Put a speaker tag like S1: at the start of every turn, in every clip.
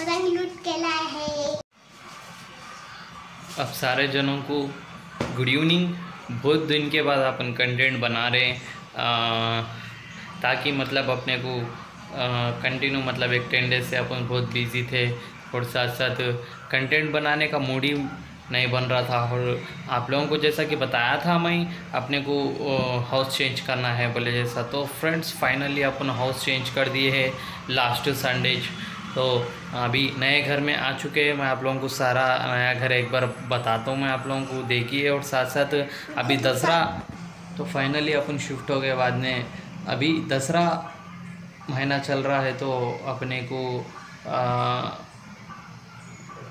S1: पतंग लूट के लाए हैं।
S2: अब सारे जनों को गुड इवनिंग। बहुत दिन के बाद अपन कंटेंट बना रहे हैं, ताकि मतलब अपने को कंटिन्यू मतलब एक 10 डेज से अपन बहुत बिजी थे और साथ साथ कंटेंट बनाने का मूड ही नहीं बन रहा था। और आप लोगों को जैसा कि बताया था मैं, अपने को हाउस चेंज करना है बोले जैसा। तो फ्रेंड्स फाइनली अपन हाउस चेंज कर दिए है लास्ट संडे। तो अभी नए घर में आ चुके हैं। मैं आप लोगों को सारा नया घर एक बार बताता हूँ, मैं आप लोगों को देखिए। और साथ साथ अभी दसरा तो फाइनली अपन शिफ्ट हो गए बाद में। अभी दसरा महीना चल रहा है तो अपने को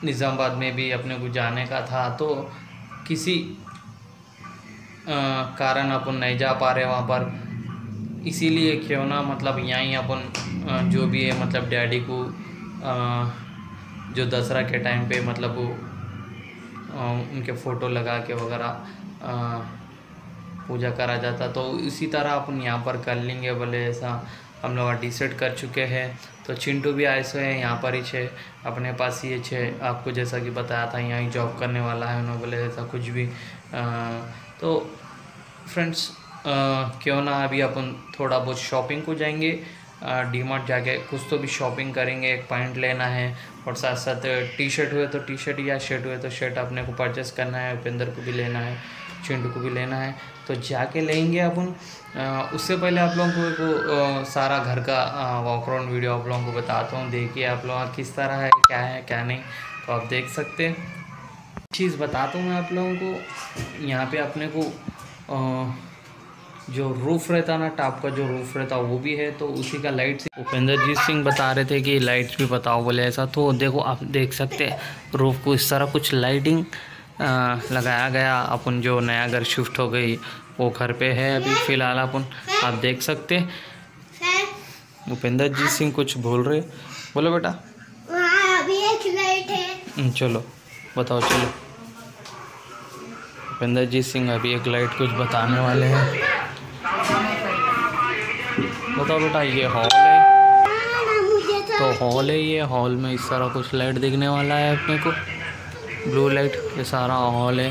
S2: निज़ामाबाद में भी अपने को जाने का था। तो किसी कारण अपन नहीं जा पा रहे वहाँ पर, इसीलिए क्यों ना मतलब यहाँ अपन जो भी है मतलब डैडी को जो दसरा के टाइम पे मतलब वो उनके फ़ोटो लगा के वगैरह पूजा करा जाता, तो इसी तरह अपन यहाँ पर कर लेंगे बोले ऐसा हम लोग डिसाइड कर चुके हैं। तो चिंटू भी आए हैं यहाँ पर ही छे अपने पास ही छे, आपको जैसा कि बताया था यहाँ ही जॉब करने वाला है उन्होंने बोले ऐसा कुछ भी। तो फ्रेंड्स क्यों ना अभी अपन थोड़ा बहुत शॉपिंग को जाएंगे, डीमार्ट जाके कुछ तो भी शॉपिंग करेंगे। एक पैंट लेना है और साथ साथ टी शर्ट हुए तो टी शर्ट या शर्ट हुए तो शर्ट अपने को परचेस करना है। उपेंद्र को भी लेना है, चिंटू को भी लेना है, तो जाके लेंगे अपन। उससे पहले आप लोगों को सारा घर का वॉक अराउंड वीडियो आप लोगों को बताता हूँ। देखिए आप लोग किस तरह है क्या नहीं, तो आप देख सकते हैं। चीज़ बताता हूँ मैं आप लोगों को। यहाँ पे अपने को जो रूफ़ रहता ना, टॉप का जो रूफ़ रहता वो भी है, तो उसी का लाइट से उपेंद्र जीत सिंह बता रहे थे कि लाइट्स भी बताओ बोले ऐसा। तो देखो आप देख सकते हैं रूफ़ को इस तरह कुछ लाइटिंग लगाया गया। अपन जो नया घर शिफ्ट हो गई वो घर पे है अभी फ़िलहाल अपन, आप देख सकते हैं। उपेंद्र जीत सिंह कुछ बोल रहे, बोलो बेटा।
S1: अभी एक लाइट है।
S2: चलो बताओ चलो। उपेंद्र जीत सिंह अभी एक लाइट कुछ बताने वाले हैं। बताओ बेटा। ये हॉल है, तो हॉल है, ये हॉल में इस तरह कुछ लाइट दिखने वाला है अपने को, ब्लू लाइट। ये सारा हॉल है,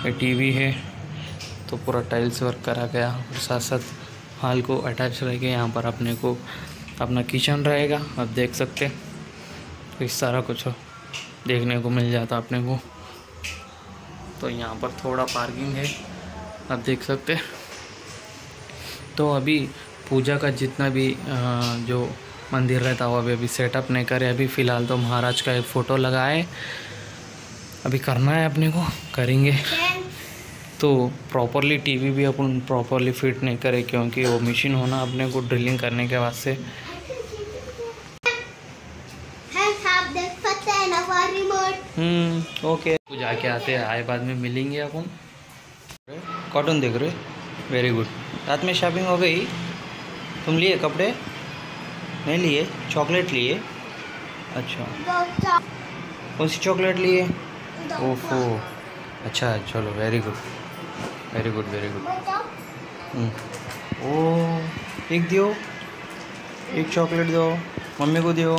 S2: ये टीवी है, तो पूरा टाइल्स वर्क करा गया। और साथ साथ हॉल को अटैच रहेगा, यहाँ पर अपने को अपना किचन रहेगा, आप देख सकते। तो इस तरह कुछ देखने को मिल जाता अपने को। तो यहाँ पर थोड़ा पार्किंग है, आप देख सकते। तो अभी पूजा का जितना भी जो मंदिर रहता वो अभी सेटअप नहीं करे। अभी फ़िलहाल तो महाराज का एक फ़ोटो लगाए, अभी करना है अपने को, करेंगे। तो प्रॉपरली टीवी भी अपन प्रॉपरली फिट नहीं करे, क्योंकि वो मशीन होना अपने को ड्रिलिंग करने के वास्ते। ओके, तो जाके आते आए बाद में मिलेंगे अपन। कार्टून देख रहे, वेरी गुड। रात में शॉपिंग हो गई, तुम लिए कपड़े नहीं लिए, चॉकलेट लिए? अच्छा, कौन सी चॉकलेट लिए? ओफो, अच्छा चलो, very good very good very good. ओ एक दियो, एक चॉकलेट दो, मम्मी को दियो।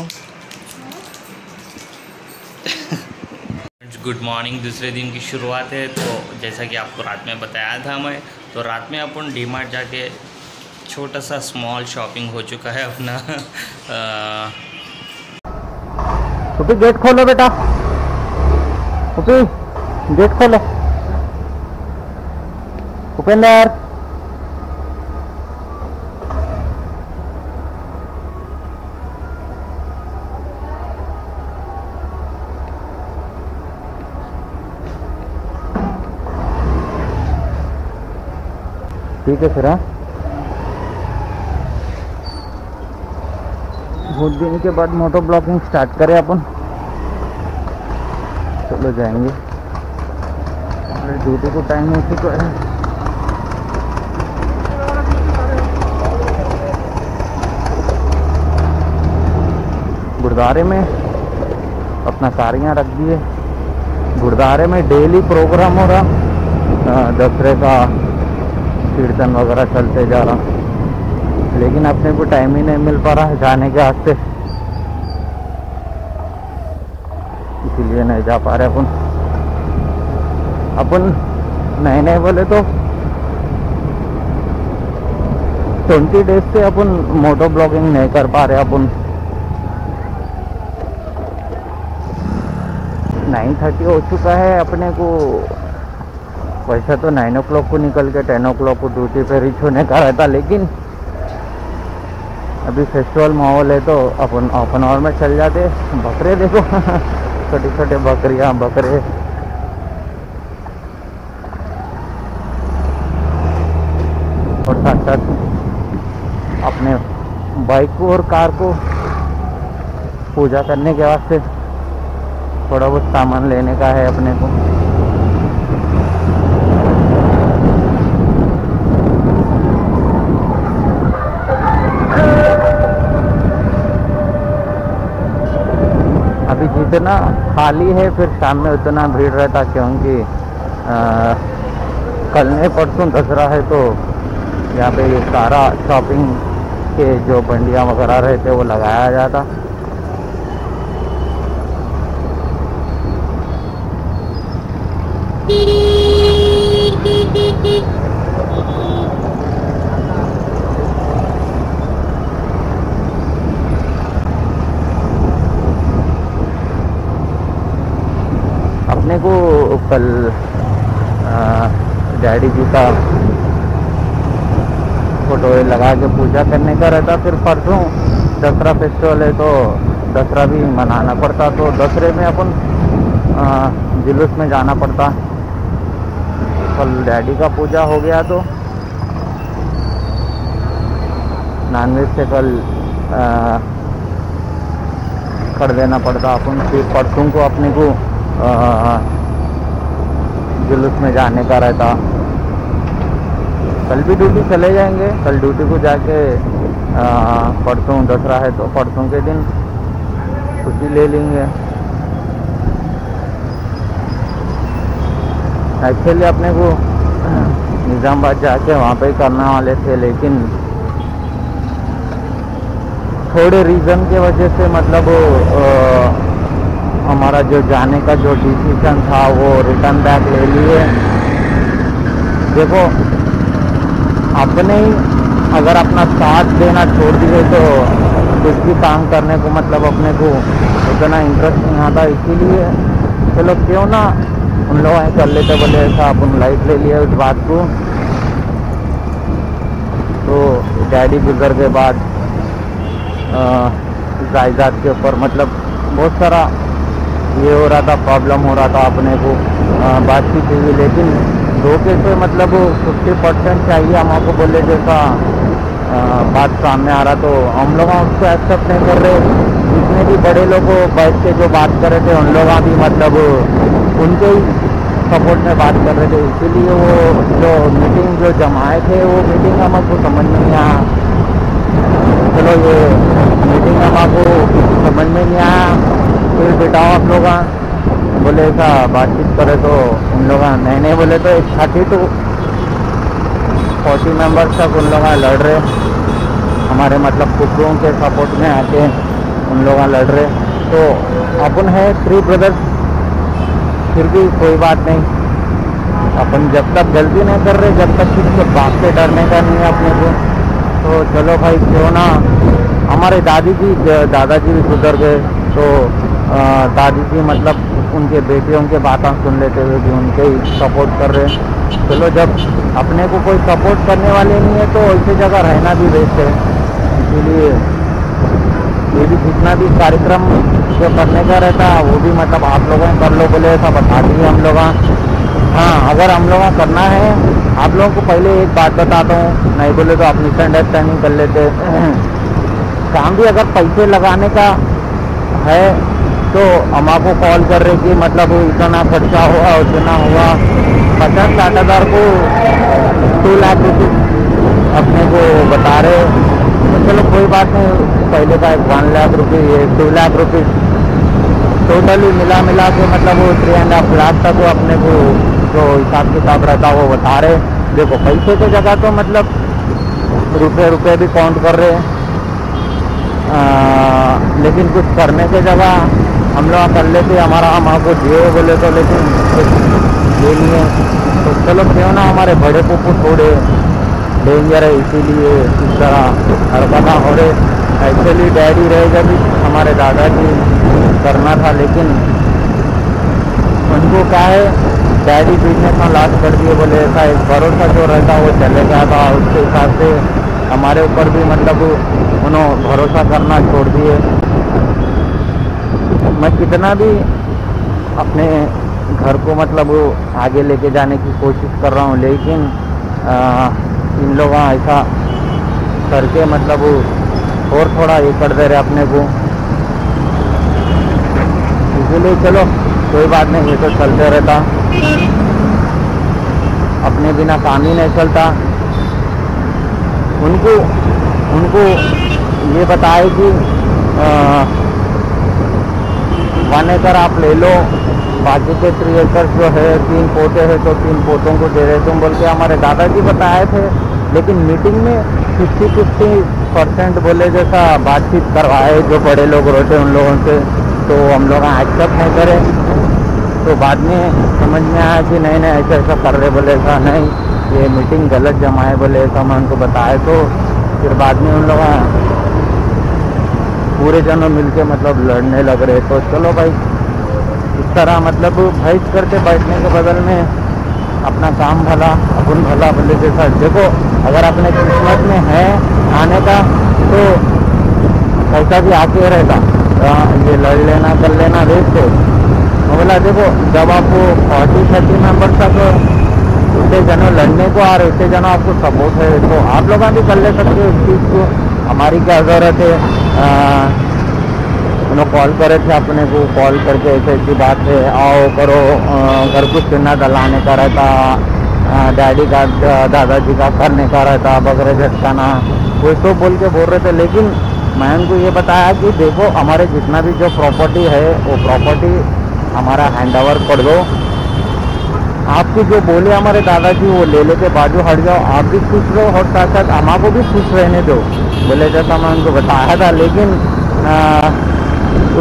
S2: गुड मॉर्निंग, दूसरे दिन की शुरुआत है। तो जैसा कि आपको रात में बताया था मैं, तो रात में अपन डीमार्ट जाके छोटा सा स्मॉल शॉपिंग हो चुका है अपना।
S3: तो गेट खोलो बेटा, ओके गेट खोलो। उपेंद्र, ठीक है फिर। बहुत दिन के बाद मोटो ब्लॉगिंग स्टार्ट करें अपन। चलो जाएंगे, हमारे ड्यूटी को टाइम हो चुका है। गुरुद्वारे में अपना साड़ियाँ रख दिए। गुरुद्वारे में डेली प्रोग्राम हो रहा, दसरे का कीर्तन वगैरह चलते जा रहा, लेकिन अपने को टाइम ही नहीं मिल पा रहा है जाने के वास्ते। इसीलिए नहीं जा पा रहे अपन नए नए बोले तो 20 डेज से अपन मोटो ब्लॉगिंग नहीं कर पा रहे। अपन 9:30 हो चुका है अपने को। वैसे तो 9 o'clock को निकल के 10 o'clock को ड्यूटी पे रीच होने का रहता, लेकिन अभी फेस्टिवल माहौल है तो अपन हाफ एन आवर में चल जाते। बकरे देखो छोटे छोटे बकरियां बकरे। और साथ साथ अपने बाइक को और कार को पूजा करने के वास्ते थोड़ा बहुत सामान लेने का है अपने को। अभी जितना खाली है फिर शाम में उतना भीड़ रहता, क्योंकि कल नहीं परसों दसरा है तो यहाँ पे ये सारा शॉपिंग के जो बंडियाँ वगैरह रहते वो लगाया जाता। अपने को कल डैडी जी का फोटो लगा के पूजा करने का रहता। फिर परसों दसरा फेस्टिवल है तो दसरा भी मनाना पड़ता, तो दसरे में अपन जुलूस में जाना पड़ता। कल डैडी का पूजा हो गया तो नॉनवेज से कल कर देना पड़ता अपन। फिर परसों को अपने को जुलूस में जाने का रहता। कल भी ड्यूटी चले जाएंगे, कल ड्यूटी को जाके परसों दसरा है तो परसों के दिन छुट्टी ले लेंगे। एक्चुअली अपने को निज़ामाबाद जाके वहाँ पे करने वाले थे, लेकिन थोड़े रीज़न के वजह से मतलब हमारा जो जाने का जो डिसीजन था वो रिटर्न बैक ले लिए। देखो अपने ही अगर अपना साथ देना छोड़ दिए तो कुछ भी काम करने को मतलब अपने को उतना इंटरेस्ट नहीं आता। इसीलिए चलो क्यों ना उन लोग कर लेते, बोले ऐसा अपन लाइट ले लिया उस बात को। तो डैडी गुजर के बाद जायदाद के ऊपर मतलब बहुत सारा ये हो रहा था, प्रॉब्लम हो रहा था अपने को। बातचीत हुई, लेकिन धोखे से मतलब 50% चाहिए हमको बोले जैसा बात सामने आ रहा, तो हम लोग उसको एक्सेप्ट नहीं कर रहे। जितने भी बड़े लोग बैठ के जो बात कर रहे थे उन लोग भी मतलब उनके ही सपोर्ट में बात कर रहे थे। इसीलिए वो जो मीटिंग जो जमाए थे वो मीटिंग हमको समझ में नहीं आया। चलो ये मीटिंग हमको समझ में नहीं आया। फिर बिठाओ आप लोग बोले ऐसा बातचीत करे तो उन लोग नहीं बोले तो 30 to 40 मेंबर्स तक उन लोग लड़ रहे हमारे मतलब कुकुरों के सपोर्ट में आके उन लोग लड़ रहे। तो अपन है 3 ब्रदर्स, फिर भी कोई बात नहीं। अपन जब तक गलती नहीं कर रहे, जब तक किसी बात से डरने का नहीं है अपने को, तो चलो भाई क्यों ना। हमारे दादाजी भी गुजर गए, तो दादी जी मतलब उनके बेटियों के बातें सुन लेते हुए भी उनके ही सपोर्ट कर रहे हैं। चलो जब अपने को कोई सपोर्ट करने वाले नहीं है तो ऐसी जगह रहना भी बेस्ट है। इसीलिए ये भी जितना भी कार्यक्रम जो करने का रहता है वो भी मतलब आप लोगों कर लो बोले ऐसा बता दिए हम लोग। हाँ अगर हम लोगों को करना है, आप लोगों को पहले एक बात बताता हूँ, नहीं बोले तो आप मिसअंडरस्टैंडिंग कर लेते। काम भी अगर पैसे लगाने का है तो हमको कॉल कर रहे कि मतलब इतना खर्चा हुआ उतना हुआ। 50-60 हज़ार को 2 लाख रुपये अपने को बता रहे। तो चलो कोई बात नहीं, पहले का 1 लाख रुपये, ये 2 लाख रुपये टोटली मिला के मतलब वो 3.5 लाख तक वो अपने को जो हिसाब किताब रहता वो बता रहे। देखो पैसे की जगह तो मतलब रुपये भी काउंट कर रहे, लेकिन कुछ करने की जगह हम लोग कर लेते हमारा माँ को दिए बोले तो, लेकिन ये नहीं है। तो चलो क्यों ना हमारे बड़े पप्पू थोड़े डेंजर है, इसीलिए इस तरह हरकत हो रहे। एक्चुअली डैडी रहेगा भी हमारे दादाजी करना था, लेकिन उनको क्या है डैडी बिजनेस में लॉस कर दिए बोले। ऐसा एक भरोसा जो रहता वो चले गया था, उसके हिसाब से हमारे ऊपर भी मतलब उन्होंने भरोसा करना छोड़ दिए। मैं कितना भी अपने घर को मतलब आगे लेके जाने की कोशिश कर रहा हूँ, लेकिन इन लोग ऐसा करके मतलब और थोड़ा ये कर दे रहे अपने को। इसीलिए चलो कोई बात नहीं, ये तो चलते रहता, अपने बिना काम ही नहीं चलता। उनको ये बताए कि 1 एकड़ आप ले लो, बाकी के 3 एकड़ जो है 3 पोते हैं तो 3 पोतों को दे रहे तुम बोल के हमारे दादाजी बताए थे। लेकिन मीटिंग में 50% बोले जैसा बातचीत करवाए जो बड़े लोग रहते उन लोगों से, तो हम लोग एक्सेप्ट नहीं करें। तो बाद में समझ में आया कि नहीं ऐसा ऐसा कर रहे, बोले ऐसा नहीं, ये मीटिंग गलत जमाए बोले, ऐसा मैं उनको बताए। तो फिर बाद में उन लोग पूरे जनों मिलके मतलब लड़ने लग रहे। तो चलो भाई, इस तरह मतलब बहस करके बैठने के बदल में अपना काम भला अपन भला बोले जैसा। देखो अगर अपने किस्मत में है आने का तो ऐसा भी आके रहता, ये लड़ लेना कर लेना वेस्ट है। बोला देखो जब आपको 40-30 मेंबर तक उतने जनों लड़ने को आ रहे, उतने जनों आपको सपोर्ट है, तो आप लोग भी कर ले सकते हो इस चीज़ को। हमारी क्या ज़रूरत है। उन्होंने कॉल करे थे अपने को, कॉल करके ऐसी बात है आओ करो, घर कुछ चिन्ह दलाने का रहता, डैडी का दादाजी का करने का रहता, बकरे झटकाना, कोई तो बोल के बोल रहे थे। लेकिन मैं उनको ये बताया कि देखो हमारे जितना भी जो प्रॉपर्टी है वो प्रॉपर्टी हमारा हैंड ओवर कर दो, आपको जो बोले हमारे दादाजी वो ले लेके बाजू हट जाओ, आप भी खुश रहो और साथ साथ अम्मा को भी खुश रहने दो बोले जैसा मैं उनको बताया था। लेकिन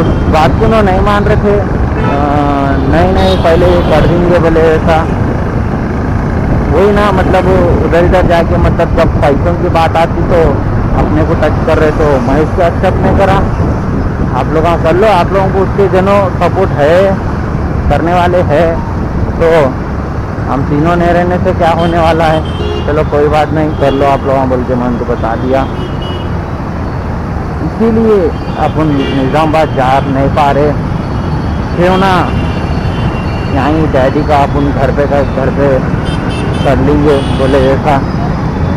S3: उस बात को नहीं मान रहे थे। नहीं पहले ये कर देंगे बोले ऐसा, वही ना मतलब उधर इधर जाके मतलब जब पैसों की बात आती तो अपने को टच कर रहे, तो मैं उसको एक्सेप्ट नहीं करा। आप लोग कर लो, आप लोगों को उसके जनों सपोर्ट है करने वाले हैं, तो हम तीनों नहीं रहने से क्या होने वाला है। चलो कोई बात नहीं, कर लो आप लोगों बोल के मैं उनको बता दिया। इसीलिए अपन निज़ामाबाद जा नहीं पा रहे, क्यों ना यहीं डैडी का अपन घर पे कर लेंगे बोले ऐसा।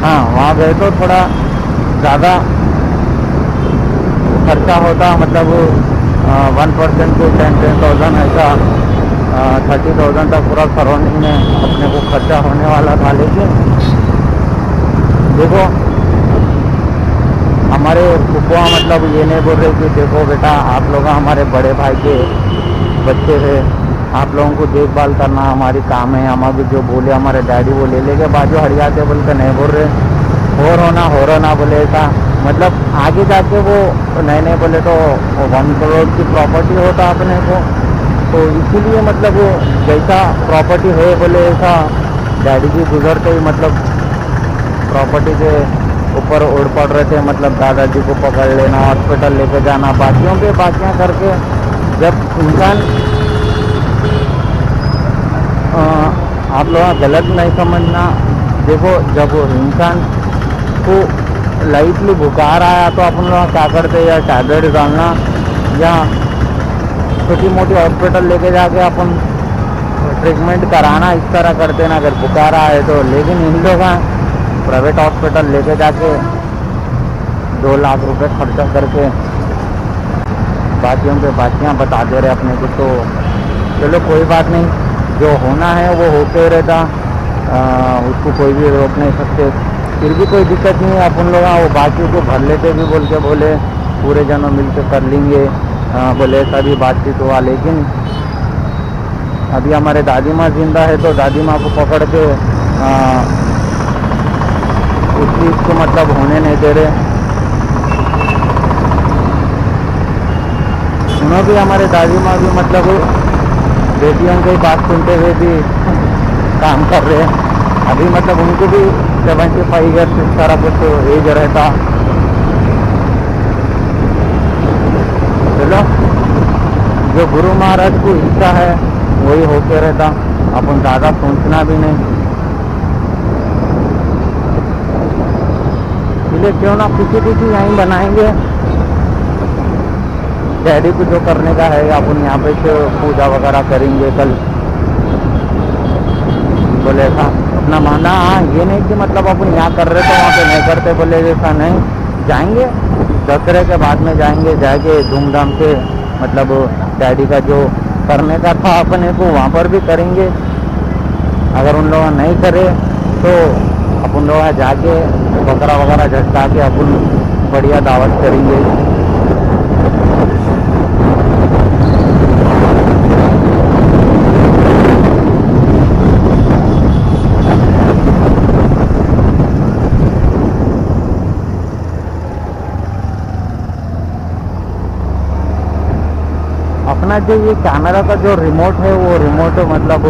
S3: हाँ वहाँ गए तो थोड़ा ज़्यादा खर्चा होता, मतलब 1% को 10,000 ऐसा 30,000 तक पूरा सराउंडिंग में अपने को खर्चा होने वाला था। लेकिन देखो हमारे फुफुआ मतलब ये नहीं बोल रहे कि देखो बेटा आप लोग हमारे बड़े भाई के बच्चे हैं, आप लोगों को देखभाल करना हमारी काम है, हमारे जो बोले हमारे डैडी वो ले लेके बाजू हट जाते बोल के नहीं बोल रहे। हो रहा बोले ऐसा, मतलब आगे जाके वो नहीं बोले तो 1 करोड़ की प्रॉपर्टी होता अपने को। तो इसीलिए मतलब वो जैसा प्रॉपर्टी है बोले ऐसा डैडी जी गुजरते ही मतलब प्रॉपर्टी के ऊपर उड़ पड़ रहे थे, मतलब दादाजी को पकड़ लेना, हॉस्पिटल लेके जाना, बाकियों पे बाकियाँ करके। जब इंसान आप लोग गलत नहीं समझना, देखो जब इंसान को लाइटली बुखार आया तो अपन लोग क्या करते, या टैबलेट डालना या छोटी मोटी हॉस्पिटल लेके जाके अपन ट्रीटमेंट कराना, इस तरह करते ना अगर बुखार आए तो। लेकिन इन लोग प्राइवेट हॉस्पिटल लेके जाके 2 लाख रुपए खर्चा करके बाकियों पे बाकियाँ बता दे रहे अपने को। तो चलो कोई बात नहीं, जो होना है वो होते रहता, उसको कोई भी रोक नहीं सकते। फिर भी कोई दिक्कत नहीं है, अपन लोग वो बाकी को भर लेते भी बोल के बोले पूरे जनों मिल के कर लेंगे बोले, ऐसा भी बातचीत हुआ। लेकिन अभी हमारे दादी माँ जिंदा है तो दादी माँ को पकड़ के उस चीज़ को मतलब होने नहीं दे रहे। उन्होंने भी, हमारे दादी माँ भी मतलब बेटियों की बात सुनते हुए भी काम कर रहे हैं। अभी मतलब उनको भी 75 ईयर्स इस तरह कुछ एज रहता। चलो, जो गुरु महाराज की इच्छा है वही होके रहता, अपन ज़्यादा सोचना भी नहीं। इसलिए क्यों ना किसी यहीं बनाएंगे, डैडी को जो करने का है अपन यहाँ पे से पूजा वगैरह करेंगे कल। बोले ऐसा अपना माना, हाँ ये नहीं कि मतलब अपन यहाँ कर रहे तो वहाँ पे नहीं करते, बोले ऐसा नहीं, जाएंगे दशहरे के बाद में जाएंगे, जाके धूमधाम से मतलब डैडी का जो करने का था अपने को वहाँ पर भी करेंगे। अगर उन लोग नहीं करे तो अपन लोग जाके बकरा वगैरह झटका के अपन बढ़िया दावत करेंगे। अपना जो ये कैमरा का जो रिमोट है वो रिमोट मतलब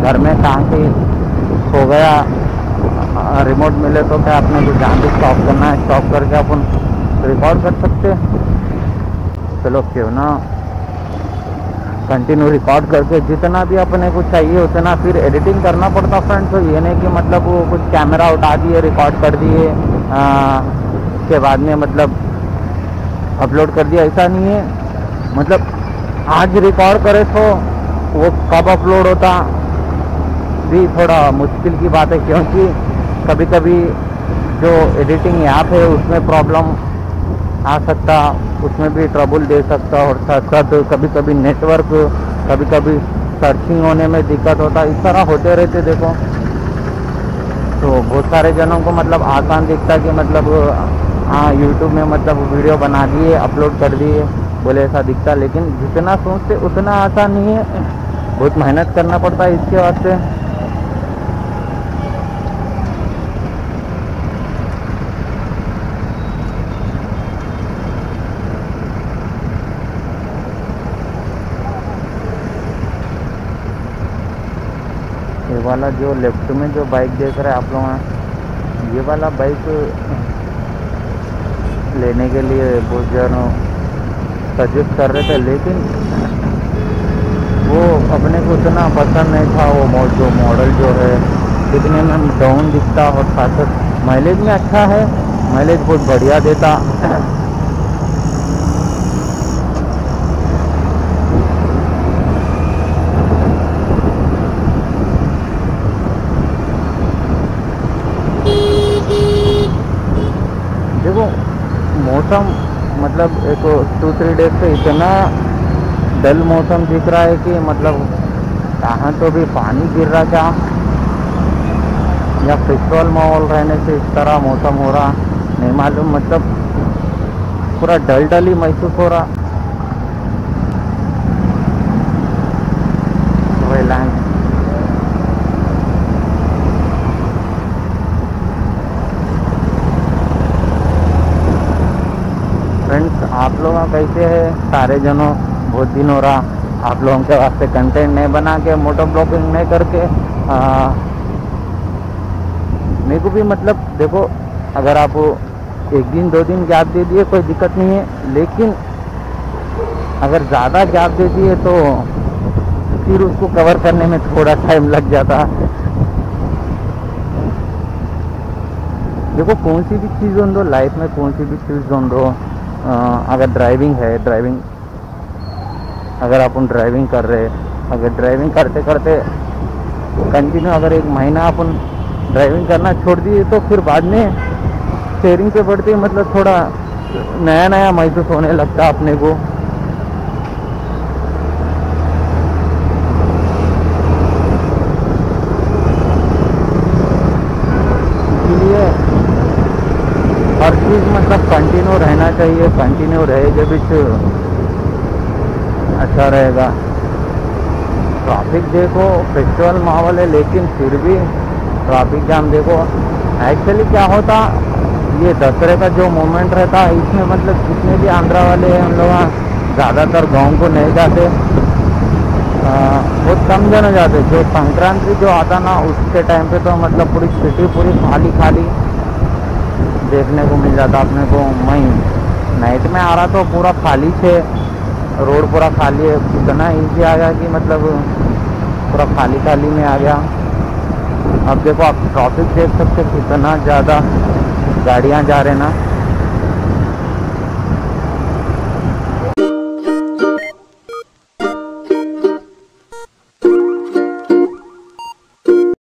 S3: घर में कहाँ से हो गया, रिमोट मिले तो क्या अपने को जहाँ भी स्टॉप करना है स्टॉप करके अपन रिकॉर्ड कर सकते हैं। चलो क्यों ना कंटिन्यू रिकॉर्ड करके जितना भी अपने को चाहिए उतना फिर एडिटिंग करना पड़ता फ्रेंड्स। तो ये नहीं कि मतलब वो कुछ कैमरा उठा दिए रिकॉर्ड कर दिए के बाद में मतलब अपलोड कर दिया, ऐसा नहीं है। मतलब आज रिकॉर्ड करे तो वो कब अपलोड होता भी थोड़ा मुश्किल की बात है, क्योंकि कभी कभी जो एडिटिंग ऐप है उसमें प्रॉब्लम आ सकता, उसमें भी ट्रबल दे सकता, और साथ साथ कभी कभी नेटवर्क, कभी कभी सर्चिंग होने में दिक्कत होता, इस तरह होते रहते देखो। तो बहुत सारे जनों को मतलब आसान दिखता कि मतलब हाँ यूट्यूब में मतलब वीडियो बना दिए अपलोड कर दिए, बोले ऐसा दिखता, लेकिन जितना सोचते उतना आसान नहीं है, बहुत मेहनत करना पड़ता है इसके वास्ते। ये वाला जो लेफ्ट में जो बाइक देख रहे हैं आप लोग, ये वाला बाइक लेने के लिए बहुत जनों सजेस्ट कर रहे थे, लेकिन वो अपने को उतना पसंद नहीं था। वो जो मॉडल जो है दिखने में डाउन दिखता और साथ साथ माइलेज में अच्छा है, माइलेज बहुत बढ़िया देता। देखो मौसम मतलब एक 2-3 डेज से इतना डल मौसम दिख रहा है कि मतलब कहाँ तो भी पानी गिर रहा क्या, या फेस्टिवल माहौल रहने से इस तरह मौसम हो रहा नहीं मालूम, मतलब पूरा डल ही महसूस हो रहा। फ्रेंड्स आप लोग कैसे है सारे जनों, बहुत दिन हो रहा आप लोगों के वास्ते कंटेंट नहीं बना के, मोटो ब्लॉगिंग नहीं करके। मेरे को भी मतलब देखो अगर आप 1 दिन 2 दिन गैप दे दिए कोई दिक्कत नहीं है, लेकिन अगर ज़्यादा गैप दे दिए तो फिर उसको कवर करने में थोड़ा टाइम लग जाता। देखो कौन सी भी चीज़ हो दो लाइफ में, कौन सी भी चीज़ हो दो, अगर ड्राइविंग है, ड्राइविंग अगर अपन ड्राइविंग कर रहे, अगर ड्राइविंग करते करते कंटिन्यू अगर 1 महीना अपन ड्राइविंग करना छोड़ दिए तो फिर बाद में शेयरिंग पे बढ़ते मतलब थोड़ा नया नया महसूस होने लगता अपने को। इसीलिए हर चीज़ मतलब कंटिन्यू रहना चाहिए, कंटिन्यू रहेगा भी अच्छा रहेगा। ट्रैफिक देखो फेस्टिवल माहौल है, लेकिन फिर भी ट्रैफिक जाम देखो। एक्चुअली क्या होता, ये दशहरे का जो मोमेंट रहता इसमें मतलब जितने भी आंध्रा वाले हैं उन लोग ज़्यादातर गाँव को नहीं जाते, बहुत कम जन जाते। जो संक्रांति जो आता ना उसके टाइम पे तो मतलब पूरी सिटी पूरी खाली खाली देखने को मिल जाता अपने को। मैं नाइट में आ रहा तो पूरा खाली थे, रोड पूरा खाली है। इतना ईजी आ गया कि मतलब पूरा खाली खाली में आ गया। अब देखो आप ट्रैफिक देख सकते कितना ज़्यादा गाड़ियाँ जा रहे ना।